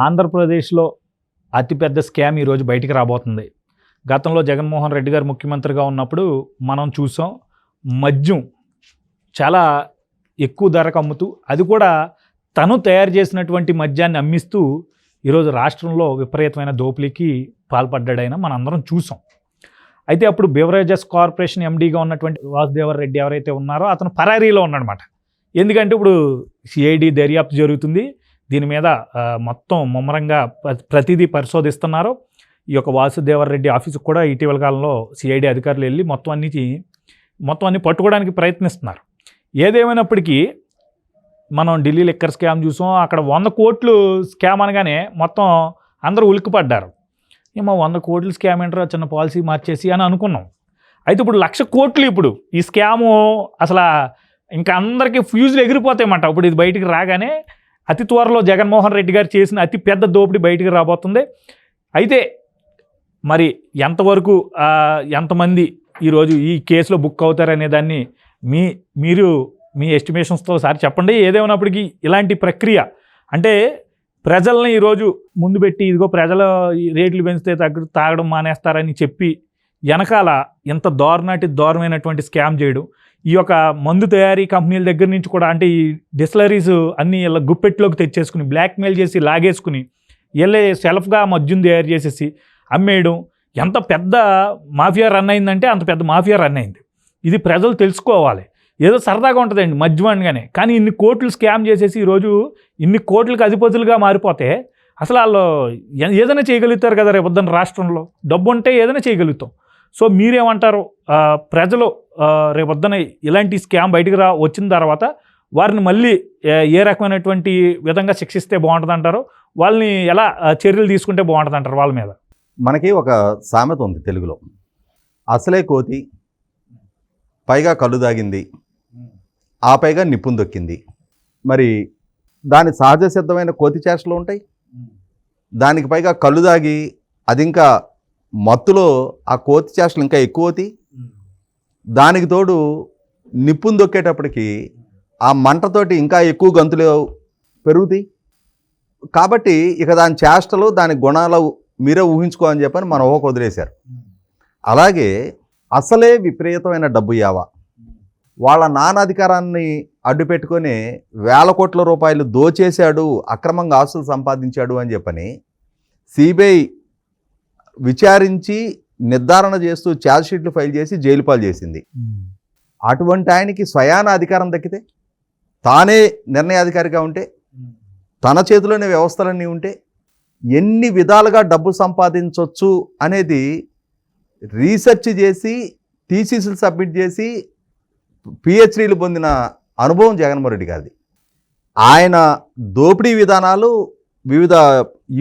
ఆంధ్రప్రదేశ్లో అతిపెద్ద స్కామ్ ఈరోజు బయటికి రాబోతుంది. గతంలో జగన్మోహన్ రెడ్డి గారు ముఖ్యమంత్రిగా ఉన్నప్పుడు మనం చూసాం. మద్యం చాలా ఎక్కువ ధరకు అమ్ముతూ, అది కూడా తను తయారు చేసినటువంటి మద్యాన్ని అమ్మిస్తూ ఈరోజు రాష్ట్రంలో విపరీతమైన దోపిడీకి పాల్పడ్డాడైనా మనందరం చూసాం. అయితే అప్పుడు బెవరేజెస్ కార్పొరేషన్ ఎండీగా ఉన్నటువంటి వాసుదేవర్ రెడ్డి ఎవరైతే ఉన్నారో అతను పరారీలో ఉన్నాడనమాట. ఎందుకంటే ఇప్పుడు సిఐడి దర్యాప్తు జరుగుతుంది. దీని మీద మొత్తం ముమ్మరంగా ప్రతిదీ పరిశోధిస్తున్నారు. ఈ యొక్క వాసుదేవర్ రెడ్డి ఆఫీసుకు కూడా ఇటీవల కాలంలో సిఐడి అధికారులు వెళ్ళి మొత్తం అన్ని పట్టుకోవడానికి ప్రయత్నిస్తున్నారు. ఏదేమైనప్పటికీ మనం ఢిల్లీ లిక్కర్ స్కామ్ చూసాం. అక్కడ 100 కోట్లు స్కామ్ అనగానే మొత్తం అందరూ ఉలిక్కిపడ్డారు. ఏమో 100 కోట్లు స్కామ్ ఏంటో చిన్న పాలసీ మార్చేసి అని అనుకున్నాం. అయితే ఇప్పుడు 1,00,000 కోట్లు ఇప్పుడు ఈ స్కాము అసలు ఇంకా అందరికీ ఫ్యూజులు ఎగిరిపోతాయన్నమాట. ఇప్పుడు ఇది బయటికి రాగానే అతి త్వరలో జగన్మోహన్ రెడ్డి గారు చేసిన అతి పెద్ద దోపిడీ బయటికి రాబోతుంది. అయితే మరి ఎంతవరకు ఎంతమంది ఈరోజు ఈ కేసులో బుక్ అవుతారనే దాన్ని మీరు మీ ఎస్టిమేషన్స్తో ఒకసారి చెప్పండి. ఏదేమైనప్పటికీ ఇలాంటి ప్రక్రియ అంటే ప్రజల్ని ఈరోజు ముందు పెట్టి ఇదిగో ప్రజల రేట్లు పెంచితే తాగడం మానేస్తారని చెప్పి వెనకాల ఇంత దారుణమైనటువంటి స్కామ్ చేయడం, ఈ యొక్క మందు తయారీ కంపెనీల దగ్గర నుంచి కూడా అంటే ఈ డిస్టిలరీస్ అన్నీ ఇలా గుప్పెట్లోకి తెచ్చేసుకుని బ్లాక్మెయిల్ చేసి లాగేసుకుని వీళ్ళే సెల్ఫ్గా మద్యం తయారు చేసేసి అమ్మేయడం, ఎంత పెద్ద మాఫియా రన్ అయిందంటే అంత పెద్ద మాఫియా రన్ అయింది. ఇది ప్రజలు తెలుసుకోవాలి. ఏదో సరదాగా ఉంటుందండి మద్యం అనగానే, కానీ ఇన్ని కోట్లు స్కామ్ చేసేసి ఈరోజు ఇన్ని కోట్లకు అధిపతులుగా మారిపోతే అసలు వాళ్ళు ఏదైనా చేయగలుగుతారు కదా రేపొద్దున రాష్ట్రంలో. డబ్బు ఉంటే ఏదైనా చేయగలుగుతాం. సో మీరేమంటారు? ప్రజలు రేపొద్దున ఇలాంటి స్కామ్ బయటికి వచ్చిన తర్వాత వారిని మళ్ళీ ఏ రకమైనటువంటి విధంగా శిక్షిస్తే బాగుంటుంది అంటారు? వాళ్ళని ఎలా చర్యలు తీసుకుంటే బాగుంటుంది అంటారు వాళ్ళ మీద? మనకి ఒక సామెత ఉంది తెలుగులో, అసలే కోతి పైగా కళ్ళు దాగింది, ఆ పైగా నిప్పును దొక్కింది. మరి దాని సహజ సిద్ధమైన కోతి చేష్టలు ఉంటాయి, దానికి పైగా కళ్ళు దాగి అది ఇంకా మత్తులో ఆ కోతి చేష్టలు ఇంకా ఎక్కువతి, దానికి తోడు నిప్పును దొక్కేటప్పటికి ఆ మంటతోటి ఇంకా ఎక్కువ గంతులు పెరుగుతాయి. కాబట్టి ఇక దాని చేష్టలు దాని గుణాలు మీరే ఊహించుకో అని చెప్పని మన ఊహకు వదిలేశారు. అలాగే అసలే విపరీతమైన డబ్బు యావా, వాళ్ళ నానాధికారాన్ని అడ్డుపెట్టుకొని 1,000 కోట్ల రూపాయలు దోచేశాడు, అక్రమంగా ఆస్తులు సంపాదించాడు అని చెప్పని సిబిఐ విచారించి నిర్ధారణ చేస్తూ ఛార్జ్షీట్లు ఫైల్ చేసి జైలు పాలు చేసింది. అటువంటి ఆయనకి స్వయాన అధికారం దక్కితే, తానే నిర్ణయాధికారిగా ఉంటే, తన చేతిలోనే వ్యవస్థలన్నీ ఉంటే ఎన్ని విధాలుగా డబ్బు సంపాదించవచ్చు అనేది రీసెర్చ్ చేసి థీసిస్లు సబ్మిట్ చేసి పిహెచ్డీలు పొందిన అనుభవం జగన్మోహన్ రెడ్డి గారిది. ఆయన దోపిడీ విధానాలు వివిధ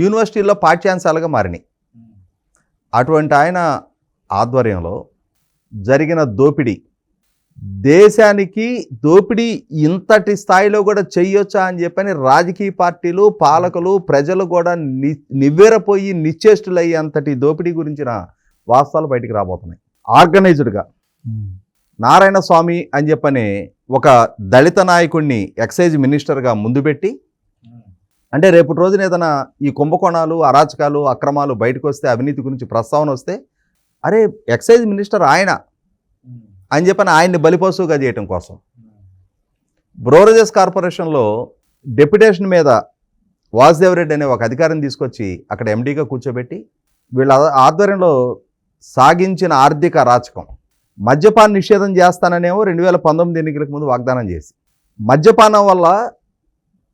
యూనివర్సిటీల్లో పాఠ్యాంశాలుగా మారినాయి. అటువంటి ఆయన ఆధ్వర్యంలో జరిగిన దోపిడీ, దేశానికి దోపిడీ ఇంతటి స్థాయిలో కూడా చెయ్యొచ్చా అని చెప్పని రాజకీయ పార్టీలు, పాలకులు, ప్రజలు కూడా నివ్వెరపోయి నిశ్చేష్టులయ్యేంతటి దోపిడీ గురించిన వాస్తవాలు బయటికి రాబోతున్నాయి. ఆర్గనైజ్డ్గా నారాయణ స్వామి అని చెప్పని ఒక దళిత నాయకుడిని ఎక్సైజ్ మినిస్టర్గా ముందు పెట్టి, అంటే రేపటి రోజున ఏదైనా ఈ కుంభకోణాలు, అరాచకాలు, అక్రమాలు బయటకు వస్తే, అవినీతి గురించి ప్రస్తావన వస్తే, అరే ఎక్సైజ్ మినిస్టర్ ఆయన అని చెప్పని ఆయన్ని బలిపశువుగా చేయటం కోసం బెవరేజెస్ కార్పొరేషన్లో డెప్యుటేషన్ మీద వాసుదేవర్ రెడ్డి అనే ఒక అధికారిని తీసుకొచ్చి అక్కడ ఎండీగా కూర్చోబెట్టి వీళ్ళ ఆధ్వర్యంలో సాగించిన ఆర్థిక అరాచకం, మద్యపాన నిషేధం చేస్తాననేమో 2019 ఎన్నికలకు ముందు వాగ్దానం చేసి, మద్యపానం వల్ల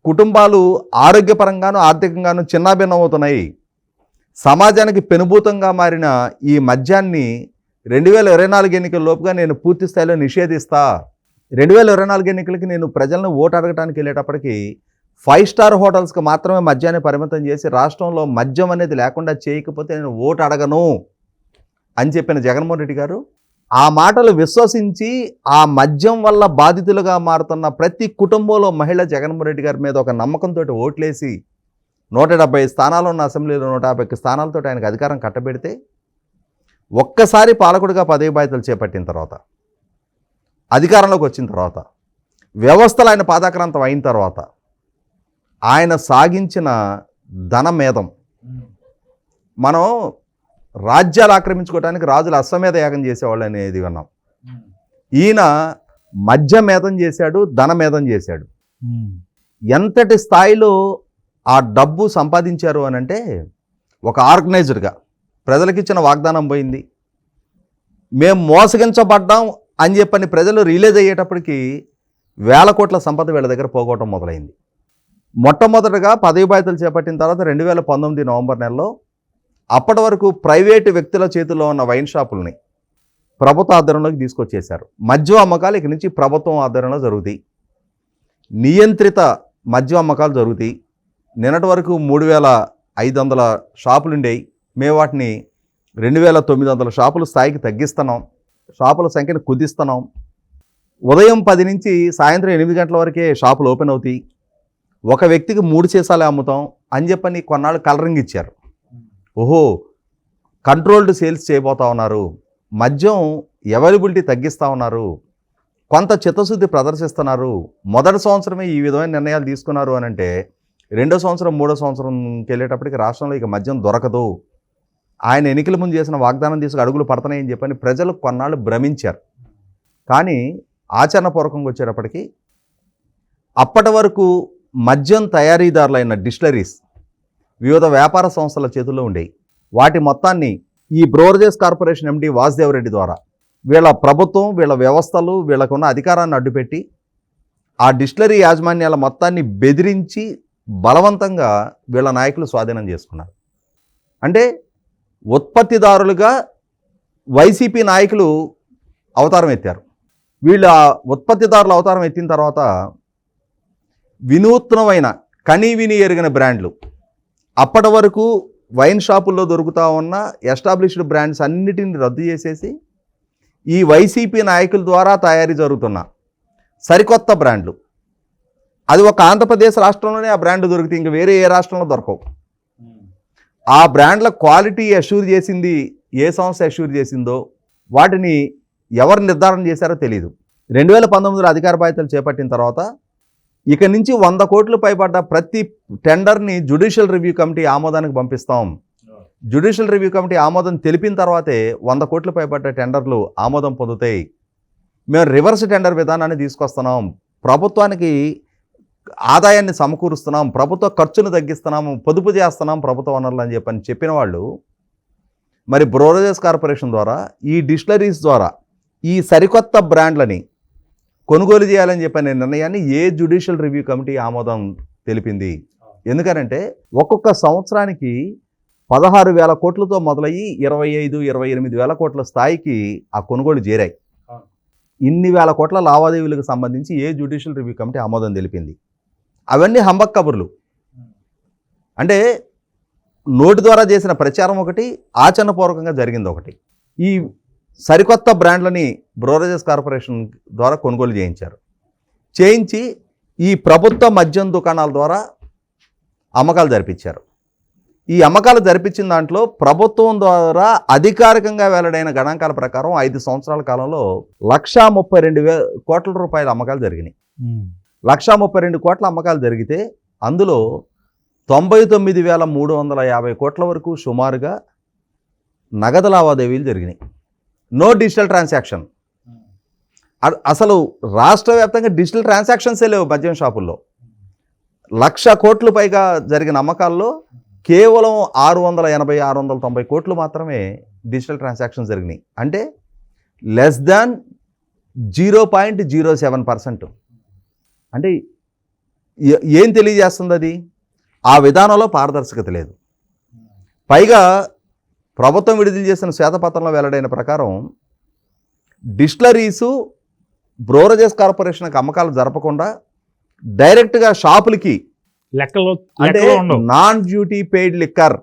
కుటుంబాలు ఆరోగ్యపరంగాను ఆర్థికంగాను చిన్నాభిన్నం అవుతున్నాయి, సమాజానికి పెనుభూతంగా మారిన ఈ మద్యాన్ని 2024 ఎన్నికల లోపుగా నేను పూర్తి స్థాయిలో నిషేధిస్తా, 2024 ఎన్నికలకి నేను ప్రజలను ఓటు అడగటానికి వెళ్ళేటప్పటికి 5 స్టార్ హోటల్స్కి మాత్రమే మద్యాన్ని పరిమితం చేసి రాష్ట్రంలో మద్యం అనేది లేకుండా చేయకపోతే నేను ఓటు అడగను అని చెప్పిన జగన్మోహన్ రెడ్డి గారు ఆ మాటలు విశ్వసించి ఆ మద్యం వల్ల బాధితులుగా మారుతున్న ప్రతి కుటుంబంలో మహిళ జగన్మోహన్ రెడ్డి గారి మీద ఒక నమ్మకంతో ఓట్లేసి 170 స్థానాలు ఉన్న అసెంబ్లీలో 150 స్థానాలతో ఆయనకు అధికారం కట్టబెడితే, ఒక్కసారి పాలకుడిగా పదవి బాధ్యతలు చేపట్టిన తర్వాత, అధికారంలోకి వచ్చిన తర్వాత, వ్యవస్థలు ఆయన పాదాక్రాంతం అయిన తర్వాత ఆయన సాగించిన ధనమేధం. మనం రాజ్యాలు ఆక్రమించుకోవడానికి రాజులు అశ్వమేధ యాగం చేసేవాళ్ళు అనేది విన్నాం. ఈయన మద్యమేధం చేశాడు, ధనమేధం చేశాడు. ఎంతటి స్థాయిలో ఆ డబ్బు సంపాదించారు అని అంటే, ఒక ఆర్గనైజ్డ్గా ప్రజలకు ఇచ్చిన వాగ్దానం పోయింది, మేము మోసగించబడ్డాం అని చెప్పని ప్రజలు రిలీజ్ అయ్యేటప్పటికి వేల కోట్ల సంపద వీళ్ళ దగ్గర పోగొట్టడం మొదలైంది. మొట్టమొదటగా పదవి బాధ్యతలు చేపట్టిన తర్వాత 2019 నవంబర్ నెలలో అప్పటి వరకు ప్రైవేటు వ్యక్తుల చేతుల్లో ఉన్న వైన్ షాపుల్ని ప్రభుత్వ ఆధ్వర్యంలోకి తీసుకొచ్చేశారు. మద్యం అమ్మకాలు ఇక నుంచి ప్రభుత్వం ఆధ్వర్యంలో జరుగుతాయి. నియంత్రిత మద్యం అమ్మకాలు జరుగుతాయి. నిన్నటి వరకు 3,500 షాపులు ఉండేవి. మేము వాటిని 2,900 షాపుల స్థాయికి తగ్గిస్తున్నాం. షాపుల సంఖ్యను కుదిస్తున్నాం. ఉదయం 10 నుంచి సాయంత్రం 8 గంటల వరకే షాపులు ఓపెన్ అవుతాయి. ఒక వ్యక్తికి 3 సీసాలే అమ్ముతాం అని చెప్పని కొన్నాళ్ళు కలరింగ్ ఇచ్చారు. ఓహో, కంట్రోల్డ్ సేల్స్ చేయబోతా ఉన్నారు, మద్యం అవైలబిలిటీ తగ్గిస్తూ ఉన్నారు, కొంత చిత్తశుద్ధి ప్రదర్శిస్తున్నారు. మొదటి సంవత్సరమే ఈ విధమైన నిర్ణయాలు తీసుకున్నారు అని అంటే, రెండో సంవత్సరం మూడో సంవత్సరంకి వెళ్ళేటప్పటికి రాష్ట్రంలో ఇక మద్యం దొరకదు, ఆయన ఎన్నికల ముందు చేసిన వాగ్దానం తీసుకు అడుగులు పడుతున్నాయని చెప్పని ప్రజలు కొన్నాళ్ళు భ్రమించారు. కానీ ఆచరణపూర్వకంగా వచ్చేటప్పటికి అప్పటి వరకు మద్యం తయారీదారులైన డిస్టిలరీస్ వివిధ వ్యాపార సంస్థల చేతుల్లో ఉండేవి. వాటి మొత్తాన్ని ఈ బ్రోవరేజెస్ కార్పొరేషన్ ఎండి వాసుదేవరెడ్డి ద్వారా వీళ్ళ ప్రభుత్వం, వీళ్ళ వ్యవస్థలు, వీళ్ళకున్న అధికారాన్ని అడ్డుపెట్టి ఆ డిస్టిలరీ యాజమాన్యాల మొత్తాన్ని బెదిరించి బలవంతంగా వీళ్ళ నాయకులు స్వాధీనం చేసుకున్నారు. అంటే ఉత్పత్తిదారులుగా వైసీపీ నాయకులు అవతారం ఎత్తారు. వీళ్ళ ఉత్పత్తిదారుల అవతారం ఎత్తిన తర్వాత వినూత్నమైన కనీవిని ఎరిగిన బ్రాండ్లు, అప్పటి వరకు వైన్ షాపుల్లో దొరుకుతూ ఉన్న ఎస్టాబ్లిష్డ్ బ్రాండ్స్ అన్నిటిని రద్దు చేసేసి ఈ వైసీపీ నాయకుల ద్వారా తయారీ జరుగుతున్న సరికొత్త బ్రాండ్లు, అది ఒక ఆంధ్రప్రదేశ్ రాష్ట్రంలోనే ఆ బ్రాండ్ దొరికితే ఇంక వేరే ఏ రాష్ట్రంలో దొరకవు. ఆ బ్రాండ్ల క్వాలిటీ అష్యూర్ చేసింది ఏ సంస్థ అష్యూర్ చేసిందో, వాటిని ఎవరు నిర్ధారణ చేశారో తెలియదు. 2019లో అధికార బాధ్యతలు చేపట్టిన తర్వాత ఇక నుంచి 100 కోట్లు పైబడ్డ ప్రతి టెండర్ని జ్యుడిషియల్ రివ్యూ కమిటీ ఆమోదానికి పంపిస్తాం. జ్యుడిషియల్ రివ్యూ కమిటీ ఆమోదం తెలిపిన తర్వాతే 100 కోట్లు పైబడ్డ టెండర్లు ఆమోదం పొందుతాయి. మేము రివర్స్ టెండర్ విధానాన్ని తీసుకొస్తున్నాం, ప్రభుత్వానికి ఆదాయాన్ని సమకూరుస్తున్నాం, ప్రభుత్వ ఖర్చును తగ్గిస్తున్నాము, పొదుపు చేస్తున్నాం ప్రభుత్వ వనరులు అని చెప్పిన వాళ్ళు మరి బ్రోవరేజెస్ కార్పొరేషన్ ద్వారా ఈ డిస్టిలరీస్ ద్వారా ఈ సరికొత్త బ్రాండ్లని కొనుగోలు చేయాలని చెప్పిన నిర్ణయాన్ని ఏ జ్యుడిషియల్ రివ్యూ కమిటీ ఆమోదం తెలిపింది? ఎందుకనంటే ఒక్కొక్క సంవత్సరానికి 16,000 కోట్లతో మొదలయ్యి 25-28,000 కోట్ల స్థాయికి ఆ కొనుగోలు చేరాయి. ఇన్ని వేల కోట్ల లావాదేవీలకు సంబంధించి ఏ జ్యుడిషియల్ రివ్యూ కమిటీ ఆమోదం తెలిపింది? అవన్నీ హంబక్ కబుర్లు. అంటే నోటి ద్వారా చేసిన ప్రచారం ఒకటి, ఆచరణపూర్వకంగా జరిగింది ఒకటి. ఈ సరికొత్త బ్రాండ్లని బ్రోవరేజెస్ కార్పొరేషన్ ద్వారా కొనుగోలు చేయించి ఈ ప్రభుత్వ మద్యం దుకాణాల ద్వారా అమ్మకాలు జరిపించారు. ఈ అమ్మకాలు జరిపించిన దాంట్లో ప్రభుత్వం ద్వారా అధికారికంగా వెల్లడైన గణాంకాల ప్రకారం 5 సంవత్సరాల కాలంలో 132,000 కోట్ల రూపాయల అమ్మకాలు జరిగినాయి. 132 కోట్ల అమ్మకాలు జరిగితే అందులో 99,350 కోట్ల వరకు సుమారుగా నగదు లావాదేవీలు జరిగినాయి. No digital transaction. అసలు రాష్ట్ర వ్యాప్తంగా డిజిటల్ ట్రాన్సాక్షన్సే లేవు మద్యం షాపుల్లో. 1,00,000 కోట్లు పైగా జరిగిన అమ్మకాల్లో కేవలం 680-690 కోట్లు మాత్రమే డిజిటల్ ట్రాన్సాక్షన్స్ జరిగినాయి. అంటే లెస్ దాన్ 0.07%. అంటే ఏం తెలియజేస్తుంది అది? ఆ విధానంలో పారదర్శకత లేదు. పైగా ప్రభుత్వం విడుదల చేసిన శ్వేతపత్రంలో వెల్లడైన ప్రకారం డిస్టిలరీసు బ్రోవరేజెస్ కార్పొరేషన్కి అమ్మకాలు జరపకుండా డైరెక్ట్గా షాపులకి అంటే నాన్ డ్యూటీ పెయిడ్ లిక్కర్,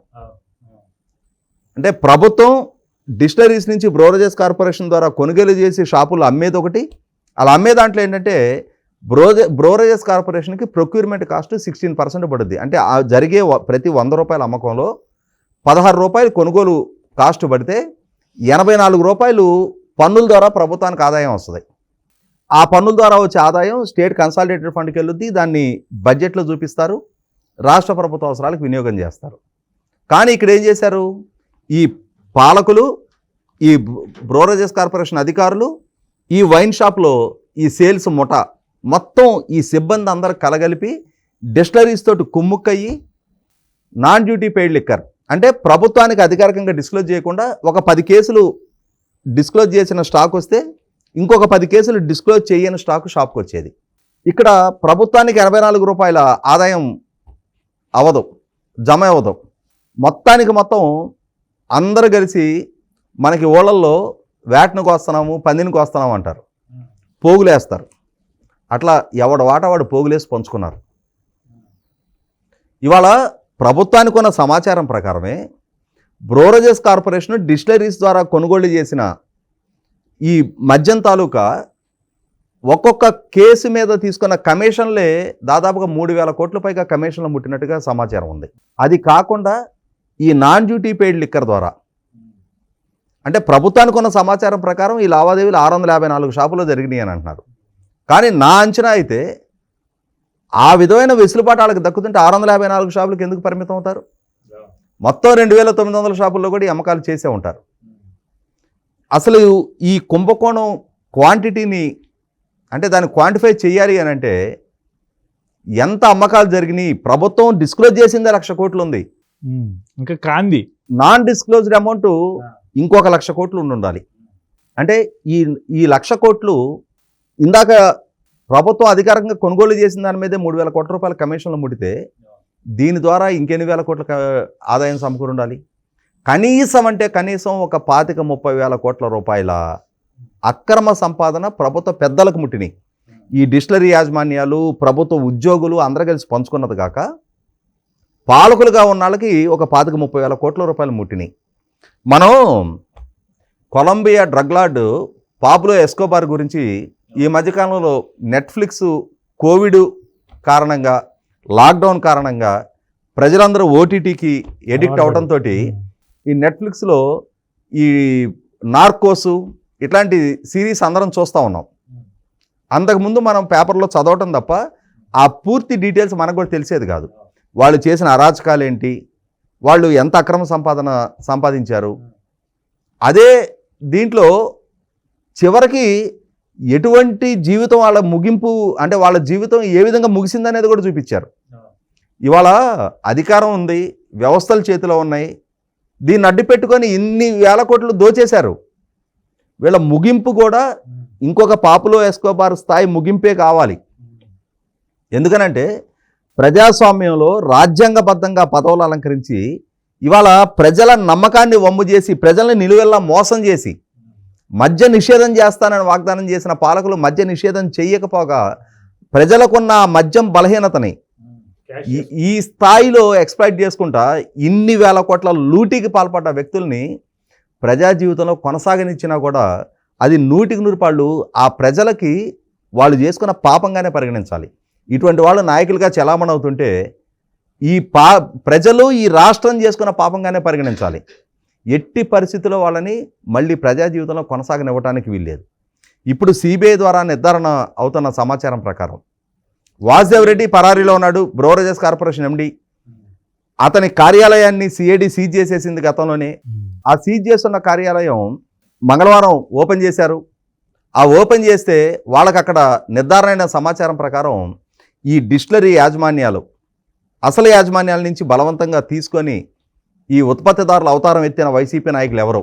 అంటే ప్రభుత్వం డిస్టిలరీస్ నుంచి బ్రోవరేజెస్ కార్పొరేషన్ ద్వారా కొనుగోలు చేసి షాపులు అమ్మేది ఒకటి. అలా అమ్మే దాంట్లో ఏంటంటే బ్రోవరేజెస్ కార్పొరేషన్కి ప్రొక్యూర్మెంట్ కాస్ట్ 16% పడుద్ది. అంటే జరిగే ప్రతి 100 రూపాయల అమ్మకంలో 16 రూపాయలు కొనుగోలు కాస్ట్ పడితే 84 రూపాయలు పన్నుల ద్వారా ప్రభుత్వానికి ఆదాయం వస్తుంది. ఆ పన్నుల ద్వారా వచ్చే ఆదాయం స్టేట్ కన్సాలిడేటెడ్ ఫండ్కి వెళ్ళుద్ది, దాన్ని బడ్జెట్లో చూపిస్తారు. రాష్ట్ర ప్రభుత్వ అవసరాలకు వినియోగం చేస్తారు. కానీ ఇక్కడ ఏం చేశారు, ఈ పాలకులు, ఈ బ్రోరేజెస్ కార్పొరేషన్ అధికారులు, ఈ వైన్ షాప్లో ఈ సేల్స్ ముఠ మొత్తం ఈ సిబ్బంది అందరూ కలగలిపి డిస్టిలరీస్ తోటి కుమ్ముక్కయ్యి నాన్ డ్యూటీ పెయిడ్ లిక్కర్ అంటే ప్రభుత్వానికి అధికారికంగా డిస్క్లోజ్ చేయకుండా ఒక 10 కేసులు డిస్క్లోజ్ చేసిన స్టాక్ వస్తే ఇంకొక 10 కేసులు డిస్క్లోజ్ చేయని స్టాక్ షాప్కి వచ్చేది. ఇక్కడ ప్రభుత్వానికి 84 రూపాయల ఆదాయం జమ అవ్వదు. మొత్తానికి మొత్తం అందరూ కలిసి మనకి ఊళ్ళల్లో వేటను కోస్తున్నాము, పందిని కోస్తున్నాము అంటారు, పోగులేస్తారు. అట్లా ఎవడ వాట వాడు పోగులేసి పంచుకున్నారు. ఇవాళ ప్రభుత్వానికి ఉన్న సమాచారం ప్రకారమే బ్రోరేజెస్ కార్పొరేషన్ డిస్టిలరీస్ ద్వారా కొనుగోలు చేసిన ఈ మద్యం తాలూకా ఒక్కొక్క కేసు మీద తీసుకున్న కమిషన్లే దాదాపుగా 3,000 కోట్ల పైగా కమిషన్లు ముట్టినట్టుగా సమాచారం ఉంది. అది కాకుండా ఈ నాన్ డ్యూటీ పెయిడ్ లిక్కర్ ద్వారా అంటే ప్రభుత్వానికి ఉన్న సమాచారం ప్రకారం ఈ లావాదేవీలు 654 షాపుల్లో జరిగినాయి అని అంటున్నారు. కానీ నా అంచనా అయితే ఆ విధమైన వెసులుబాటు వాళ్ళకి దక్కుతుంటే 654 షాపులకు ఎందుకు పరిమితం అవుతారు? మొత్తం 2,900 షాపుల్లో కూడా ఈ అమ్మకాలు చేసే ఉంటారు. అసలు ఈ కుంభకోణం క్వాంటిటీని అంటే దాన్ని క్వాంటిఫై చేయాలి అని అంటే ఎంత అమ్మకాలు జరిగినాయి, ప్రభుత్వం డిస్క్లోజ్ చేసిందే 1,00,000 కోట్లు ఉంది, ఇంకా కాంది నాన్ డిస్క్లోజ్డ్ అమౌంట్ ఇంకొక 1,00,000 కోట్లు ఉండాలి. అంటే ఈ 1,00,000 కోట్లు ఇందాక ప్రభుత్వం అధికారికంగా కొనుగోలు చేసిన దాని మీదే 3,000 కోట్ల రూపాయల కమిషన్లు ముడితే దీని ద్వారా ఇంకెన్ని వేల కోట్ల ఆదాయం సమకూరుండాలి. కనీసం అంటే కనీసం ఒక 25-30 వేల కోట్ల రూపాయల అక్రమ సంపాదన ప్రభుత్వ పెద్దలకు ముట్టినాయి. ఈ డిస్టిలరీ యాజమాన్యాలు, ప్రభుత్వ ఉద్యోగులు అందరూ కలిసి పంచుకున్నది కాక పాలకులుగా ఉన్న వాళ్ళకి ఒక 25-30 వేల కోట్ల రూపాయలు ముట్టినాయి. మనం Colombia drug lord Pablo Escobar గురించి ఈ మధ్యకాలంలో నెట్ఫ్లిక్స్ కోవిడ్ కారణంగా, లాక్డౌన్ కారణంగా ప్రజలందరూ ఓటీటీకి ఎడిక్ట్ అవడంతో ఈ నెట్ఫ్లిక్స్లో ఈ నార్కోసు ఇట్లాంటి సిరీస్ అందరం చూస్తూ ఉన్నాం. అంతకుముందు మనం పేపర్లో చదవటం తప్ప ఆ పూర్తి డీటెయిల్స్ మనకు కూడా తెలిసేది కాదు. వాళ్ళు చేసిన అరాచకాలు ఏంటి, వాళ్ళు ఎంత అక్రమ సంపాదించారు. అదే దీంట్లో చివరికి ఎటువంటి జీవితం వాళ్ళ ముగింపు అంటే వాళ్ళ జీవితం ఏ విధంగా ముగిసిందనేది కూడా చూపించారు. ఇవాళ అధికారం ఉంది, వ్యవస్థలు చేతిలో ఉన్నాయి, దీన్ని అడ్డు పెట్టుకొని ఇన్ని వేల కోట్లు దోచేశారు. వీళ్ళ ముగింపు కూడా ఇంకొక పాపులో ఎస్కోబార్ స్థాయి ముగింపే కావాలి. ఎందుకనంటే ప్రజాస్వామ్యంలో రాజ్యాంగబద్ధంగా పదవులు అలంకరించి ఇవాళ ప్రజల నమ్మకాన్ని వమ్ము చేసి, ప్రజల్ని నిలువెల్లా మోసం చేసి మద్య నిషేధం చేస్తానని వాగ్దానం చేసిన పాలకులు మద్య నిషేధం చేయకపోగా ప్రజలకున్న మద్యం బలహీనతని ఈ స్థాయిలో ఎక్స్ప్లాయిట్ చేసుకుంటా ఇన్ని వేల కోట్ల లూటీకి పాల్పడ్డ వ్యక్తుల్ని ప్రజా జీవితంలో కొనసాగనిచ్చినా కూడా అది 100% ఆ ప్రజలకి వాళ్ళు చేసుకున్న పాపంగానే పరిగణించాలి. ఇటువంటి వాళ్ళు నాయకులుగా చలామణి అవుతుంటే ఈ ప్రజలు ఈ రాష్ట్రం చేసుకున్న పాపంగానే పరిగణించాలి. ఎట్టి పరిస్థితుల్లో వాళ్ళని మళ్ళీ ప్రజా జీవితంలో కొనసాగనివ్వడానికి వీల్లేదు. ఇప్పుడు సిబిఐ ద్వారా నిర్ధారణ అవుతున్న సమాచారం ప్రకారం వాసుదేవ్ రెడ్డి పరారీలో ఉన్నాడు. బ్రోరేజెస్ కార్పొరేషన్ ఎండి. అతని కార్యాలయాన్ని సిఐడి సీజ్ చేసేసింది గతంలోనే. ఆ సీజ్ చేస్తున్న కార్యాలయం మంగళవారం ఓపెన్ చేశారు. ఆ ఓపెన్ చేస్తే వాళ్ళకి అక్కడ నిర్ధారణ అయిన సమాచారం ప్రకారం ఈ డిస్టిలరీ యాజమాన్యాలు అసలు యాజమాన్యాల నుంచి బలవంతంగా తీసుకొని ఈ ఉత్పత్తిదారుల అవతారం ఎత్తిన వైసీపీ నాయకులు ఎవరో,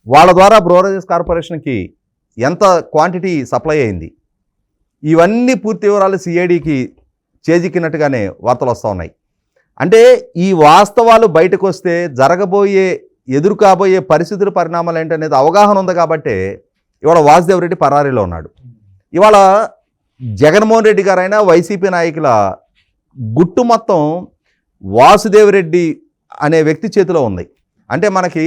వాళ్ళ ద్వారా బ్రోరేజెస్ కార్పొరేషన్కి ఎంత క్వాంటిటీ సప్లై అయింది, ఇవన్నీ పూర్తి వివరాలు సిఐడికి చేజిక్కినట్టుగానే వార్తలు వస్తూ ఉన్నాయి. అంటే ఈ వాస్తవాలు బయటకు వస్తే ఎదురు కాబోయే పరిస్థితుల పరిణామాలు ఏంటనేది అవగాహన ఉంది కాబట్టి ఇవాళ వాసుదేవ్ రెడ్డి పరారీలో ఉన్నాడు. ఇవాళ జగన్మోహన్ రెడ్డి గారైనా వైసీపీ నాయకుల గుట్టు మొత్తం వాసుదేవ్ రెడ్డి అనే వ్యక్తి చేతిలో ఉంది. అంటే మనకి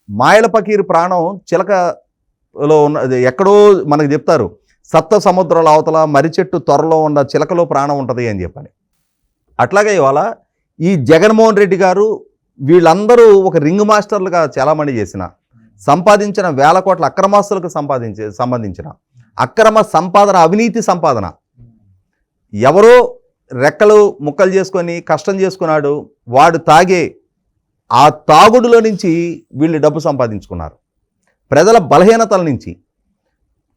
మాయల పకీరు ప్రాణం చిలకలో ఉన్న ఎక్కడో మనకు చెప్తారు, సప్త సముద్రాల అవతల మర్రి చెట్టు త్వరలో ఉన్న చిలకలో ప్రాణం ఉంటుంది అని చెప్పని. అట్లాగే ఇవాళ ఈ జగన్మోహన్ రెడ్డి గారు వీళ్ళందరూ ఒక రింగ్ మాస్టర్లుగా చలామణి చేసిన, సంపాదించిన వేల కోట్ల అక్రమాస్తులకు సంబంధించిన అక్రమ సంపాదన, అవినీతి సంపాదన ఎవరో రెక్కలు ముక్కలు చేసుకొని కష్టం చేసుకున్నాడు, వాడు తాగే ఆ తాగుడులో నుంచి వీళ్ళు డబ్బు సంపాదించుకున్నారు. ప్రజల బలహీనతల నుంచి.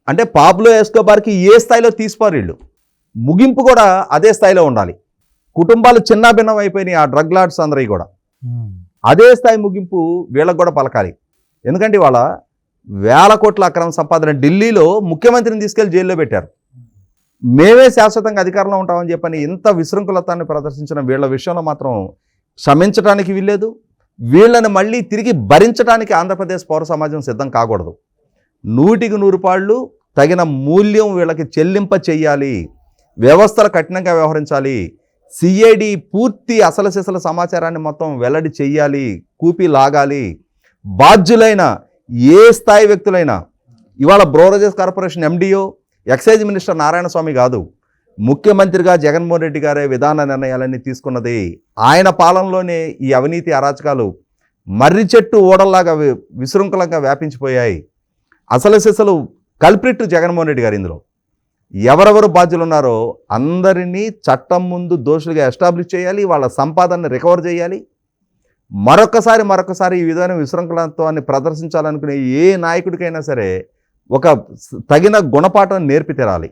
అంటే పాబ్లో ఎస్కోబార్కి ఏ స్థాయిలో తీసిపారు వీళ్ళు, ముగింపు కూడా అదే స్థాయిలో ఉండాలి. కుటుంబాలు చిన్నాభిన్నం అయిపోయినాయి ఆ డ్రగ్ లార్డ్స్ అందరివి కూడా. అదే స్థాయి ముగింపు వీళ్ళకు కూడా పలకాలి. ఎందుకంటే ఇవాళ వేల కోట్ల అక్రమ సంపాదన ఢిల్లీలో ముఖ్యమంత్రిని తీసుకెళ్లి జైల్లో పెట్టారు. మేమే శాశ్వతంగా అధికారంలో ఉంటామని చెప్పని ఇంత విశృంఖలతాన్ని ప్రదర్శించిన వీళ్ళ విషయంలో మాత్రం క్షమించడానికి వీల్లేదు. వీళ్ళని మళ్ళీ తిరిగి భరించడానికి ఆంధ్రప్రదేశ్ పౌర సమాజం సిద్ధం కాకూడదు. 100కి 100 పాళ్ళు తగిన మూల్యం వీళ్ళకి చెల్లింప చెయ్యాలి. వ్యవస్థలు కఠినంగా వ్యవహరించాలి. సిఐడి పూర్తి అసలు సిసల సమాచారాన్ని మొత్తం వెల్లడి చెయ్యాలి, కూపి లాగాలి. బాధ్యులైన ఏ స్థాయి వ్యక్తులైనా, ఇవాళ బ్రోరేజెస్ కార్పొరేషన్ ఎండిఓ ఎక్సైజ్ మినిస్టర్ నారాయణ స్వామి కాదు, ముఖ్యమంత్రిగా జగన్మోహన్ రెడ్డి గారే విధాన నిర్ణయాలన్నీ తీసుకున్నది. ఆయన పాలనలోనే ఈ అవినీతి అరాచకాలు మర్రి చెట్టు ఓడల్లాగా విశృంఖలంగా వ్యాపించిపోయాయి. అసలు సిసలు కల్ప్రిట్ జగన్మోహన్ రెడ్డి గారు. ఇందులో ఎవరెవరు బాధ్యులు ఉన్నారో అందరినీ చట్టం ముందు దోషులుగా ఎస్టాబ్లిష్ చేయాలి, వాళ్ళ సంపాదనని రికవర్ చేయాలి. మరొకసారి ఈ విధమైన విశృంఖలత్వాన్ని ప్రదర్శించాలనుకునే ఏ నాయకుడికైనా సరే ఒక తగిన గుణపాఠం నేర్పి తీరాలి.